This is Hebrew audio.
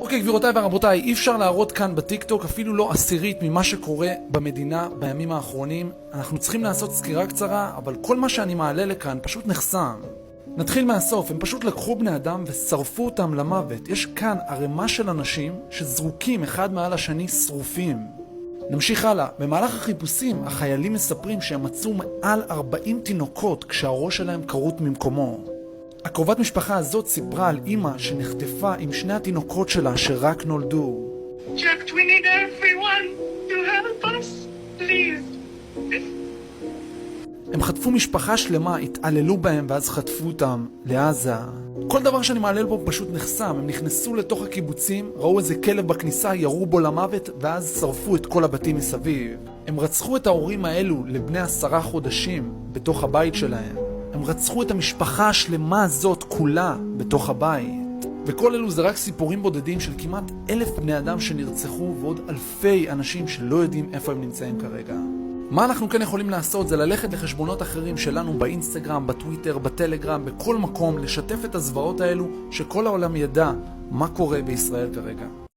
אוקיי, גבירותיי ורבותיי, אי אפשר להראות כאן בטיקטוק אפילו לא עשירית ממה שקורה במדינה בימים האחרונים. אנחנו צריכים לעשות סקירה קצרה, אבל כל מה שאני מעלה לכאן פשוט נחסם. נתחיל מהסוף, הם פשוט לקחו בני אדם ושרפו אותם למוות. יש כאן ערימה של אנשים שזרוקים אחד מעל השני שרופים. נמשיך הלאה. במהלך החיפושים, החיילים מספרים שהם מצאו מעל 40 תינוקות כשהראש שלהם קרוט ממקומו. הקרובת משפחה הזאת סיפרה על אמא שנחטפה עם שני התינוקות שלה שרק נולדו. Jack, we need everyone to help us, please. הם חטפו משפחה שלמה, התעללו בהם ואז חטפו אותם לעזה. כל דבר שאני מעלה פה פשוט נחסם. הם נכנסו לתוך הקיבוצים, ראו איזה כלב בכניסה, ירו בו למוות ואז שרפו את כל הבתים מסביב. הם רצחו את ההורים האלו לבני 10 חודשים בתוך הבית שלהם. הם רצחו את המשפחה השלמה הזאת כולה בתוך הבית. וכל אלו זה רק סיפורים בודדים של כמעט 1,000 בני אדם שנרצחו ועוד אלפי אנשים שלא יודעים איפה הם נמצאים כרגע. מה אנחנו כן יכולים לעשות זה ללכת לחשבונות אחרים שלנו באינסטגרם, בטוויטר, בטלגרם, בכל מקום, לשתף את הזוועות האלו שכל העולם ידע מה קורה בישראל כרגע.